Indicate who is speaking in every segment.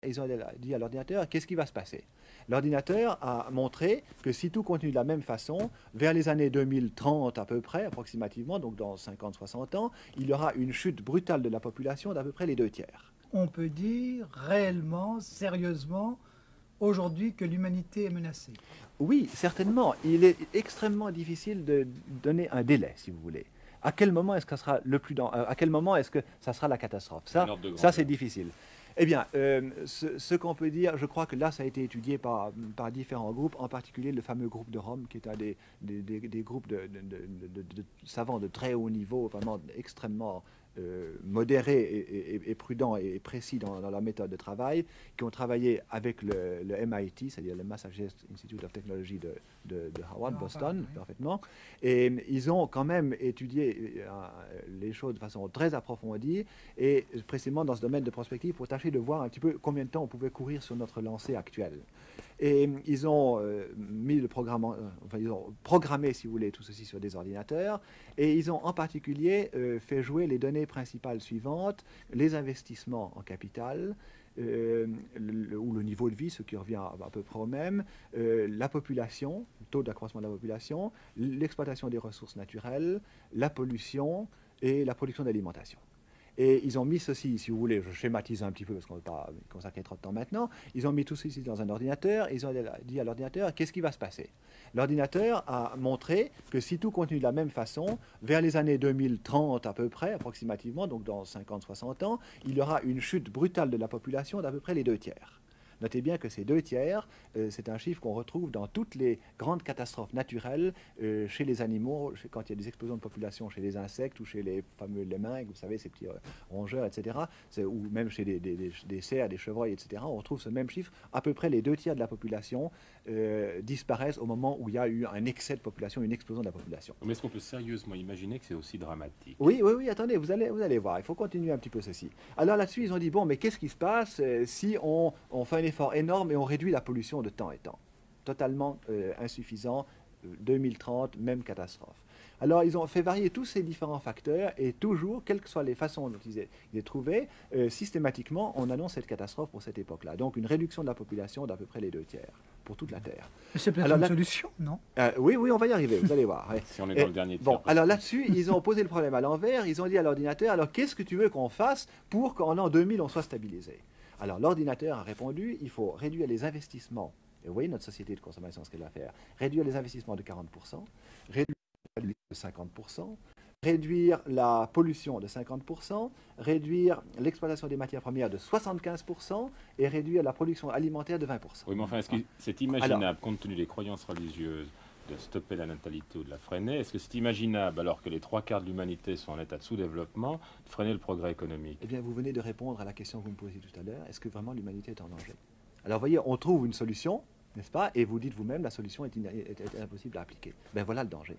Speaker 1: Ils ont dit à l'ordinateur, qu'est-ce qui va se passer? L'ordinateur a montré que si tout continue de la même façon, vers les années 2030 à peu près, approximativement, donc dans 50-60 ans, il y aura une chute brutale de la population d'à peu près les 2 tiers.
Speaker 2: On peut dire réellement, sérieusement, aujourd'hui que l'humanité est menacée.
Speaker 1: Oui, certainement. Il est extrêmement difficile de donner un délai, si vous voulez. À quel moment est-ce que ça sera le plus à quel moment est-ce que ça sera la catastrophe? Ça c'est difficile. Eh bien, ce qu'on peut dire, je crois que là, ça a été étudié par différents groupes, en particulier le fameux groupe de Rome, qui est un des groupes de savants de très haut niveau, vraiment extrêmement modérés et prudents et précis dans leur méthode de travail, qui ont travaillé avec le MIT, c'est-à-dire le Massachusetts Institute of Technology de Harvard, Boston, parfaitement. Et ils ont quand même étudié les choses de façon très approfondie, et précisément dans ce domaine de prospective, pour tâcher de voir un petit peu combien de temps on pouvait courir sur notre lancée actuelle. Et ils ont ils ont programmé, si vous voulez, tout ceci sur des ordinateurs, et ils ont en particulier fait jouer les données principales suivantes: les investissements en capital, ou le niveau de vie, ce qui revient à peu près au même, la population, le taux d'accroissement de la population, l'exploitation des ressources naturelles, la pollution et la production d'alimentation. Et ils ont mis ceci, si vous voulez, je schématise un petit peu parce qu'on ne veut pas consacrer trop de temps maintenant, ils ont mis tout ceci dans un ordinateur, et ils ont dit à l'ordinateur, qu'est-ce qui va se passer? L'ordinateur a montré que si tout continue de la même façon, vers les années 2030 à peu près, approximativement, donc dans 50-60 ans, il y aura une chute brutale de la population d'à peu près les 2 tiers. Notez bien que ces 2 tiers, c'est un chiffre qu'on retrouve dans toutes les grandes catastrophes naturelles, chez les animaux, quand il y a des explosions de population chez les insectes ou chez les fameux lemmings, vous savez, ces petits rongeurs, etc., ou même chez des cerfs, des chevreuils, etc., on retrouve ce même chiffre. À peu près les 2 tiers de la population disparaissent au moment où il y a eu un excès de population, une explosion de la population.
Speaker 3: Mais est-ce qu'on peut sérieusement imaginer que c'est aussi dramatique?
Speaker 1: Oui, attendez, vous allez voir, il faut continuer un petit peu ceci. Alors là-dessus, ils ont dit, bon, mais qu'est-ce qui se passe si on fait un effort énorme et on réduit la pollution de temps et temps? Totalement insuffisant, 2030, même catastrophe. Alors, ils ont fait varier tous ces différents facteurs, et toujours, quelles que soient les façons dont ils aient trouvé, systématiquement, on annonce cette catastrophe pour cette époque-là. Donc, une réduction de la population d'à peu près les 2 tiers pour toute la Terre.
Speaker 2: Mais c'est peut-être une solution, non?
Speaker 1: Oui, on va y arriver, vous allez voir.
Speaker 3: Si on est dans le dernier tiers.
Speaker 1: Bon, alors là-dessus, ils ont posé le problème à l'envers. Ils ont dit à l'ordinateur, alors qu'est-ce que tu veux qu'on fasse pour qu'en l'an 2000, on soit stabilisé? Alors, l'ordinateur a répondu, il faut réduire les investissements. Et vous voyez, notre société de consommation, ce qu'elle va faire. Réduire les investissements de 40%, réduire la de 50%, réduire la pollution de 50%, réduire l'exploitation des matières premières de 75% et réduire la production alimentaire de 20%.
Speaker 3: Oui, mais enfin, est-ce que c'est imaginable, compte tenu des croyances religieuses, de stopper la natalité ou de la freiner? Est-ce que c'est imaginable, alors que les 3 quarts de l'humanité sont en état de sous-développement, de freiner le progrès économique?
Speaker 1: Eh bien, vous venez de répondre à la question que vous me posiez tout à l'heure. Est-ce que vraiment l'humanité est en danger? Alors, vous voyez, on trouve une solution, n'est-ce pas? Et vous dites vous-même, la solution est impossible à appliquer. Ben voilà le danger.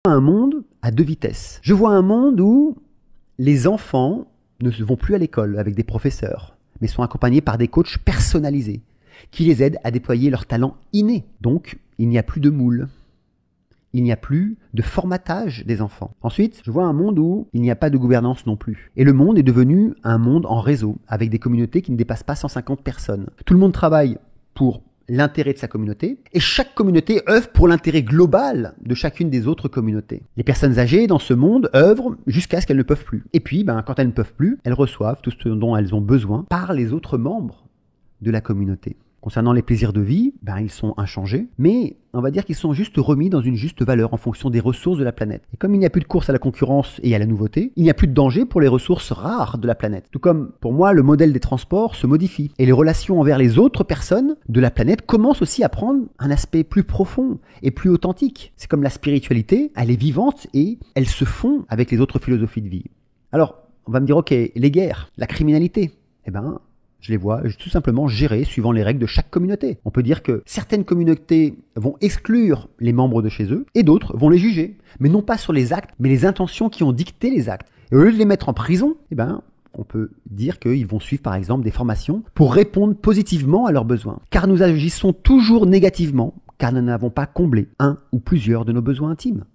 Speaker 4: Un monde à 2 vitesses. Je vois un monde où les enfants ne vont plus à l'école avec des professeurs, mais sont accompagnés par des coachs personnalisés qui les aident à déployer leurs talents innés. Donc, il n'y a plus de moule. Il n'y a plus de formatage des enfants. Ensuite, je vois un monde où il n'y a pas de gouvernance non plus. Et le monde est devenu un monde en réseau, avec des communautés qui ne dépassent pas 150 personnes. Tout le monde travaille pour l'intérêt de sa communauté, et chaque communauté œuvre pour l'intérêt global de chacune des autres communautés. Les personnes âgées dans ce monde œuvrent jusqu'à ce qu'elles ne peuvent plus. Et puis, quand elles ne peuvent plus, elles reçoivent tout ce dont elles ont besoin par les autres membres de la communauté. Concernant les plaisirs de vie, ils sont inchangés, mais on va dire qu'ils sont juste remis dans une juste valeur en fonction des ressources de la planète. Et comme il n'y a plus de course à la concurrence et à la nouveauté, il n'y a plus de danger pour les ressources rares de la planète. Tout comme, pour moi, le modèle des transports se modifie. Et les relations envers les autres personnes de la planète commencent aussi à prendre un aspect plus profond et plus authentique. C'est comme la spiritualité, elle est vivante et elle se fond avec les autres philosophies de vie. Alors, on va me dire, ok, les guerres, la criminalité, je les vois tout simplement gérer suivant les règles de chaque communauté. On peut dire que certaines communautés vont exclure les membres de chez eux et d'autres vont les juger. Mais non pas sur les actes, mais les intentions qui ont dicté les actes. Et au lieu de les mettre en prison, on peut dire qu'ils vont suivre par exemple des formations pour répondre positivement à leurs besoins. Car nous agissons toujours négativement, car nous n'avons pas comblé un ou plusieurs de nos besoins intimes.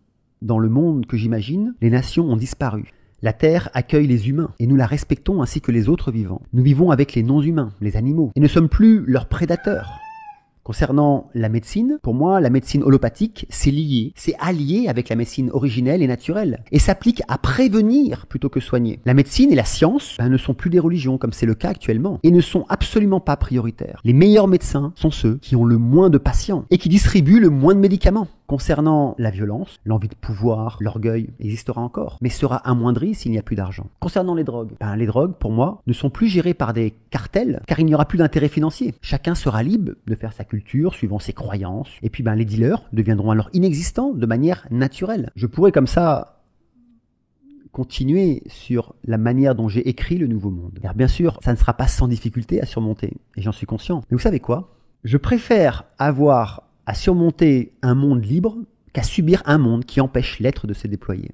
Speaker 4: Dans le monde que j'imagine, les nations ont disparu. La Terre accueille les humains et nous la respectons ainsi que les autres vivants. Nous vivons avec les non-humains, les animaux, et ne sommes plus leurs prédateurs. Concernant la médecine, pour moi, la médecine holopathique, c'est allié avec la médecine originelle et naturelle, et s'applique à prévenir plutôt que soigner. La médecine et la science ne sont plus des religions, comme c'est le cas actuellement, et ne sont absolument pas prioritaires. Les meilleurs médecins sont ceux qui ont le moins de patients, et qui distribuent le moins de médicaments. Concernant la violence, l'envie de pouvoir, l'orgueil existera encore, mais sera amoindri s'il n'y a plus d'argent. Concernant les drogues, les drogues, pour moi, ne sont plus gérées par des cartels, car il n'y aura plus d'intérêt financier. Chacun sera libre de faire sa culture suivant ses croyances, et puis les dealers deviendront alors inexistants de manière naturelle. Je pourrais comme ça continuer sur la manière dont j'ai écrit le Nouveau Monde. Car bien sûr, ça ne sera pas sans difficulté à surmonter, et j'en suis conscient. Mais vous savez quoi ? Je préfère avoir à surmonter un monde libre qu'à subir un monde qui empêche l'être de se déployer.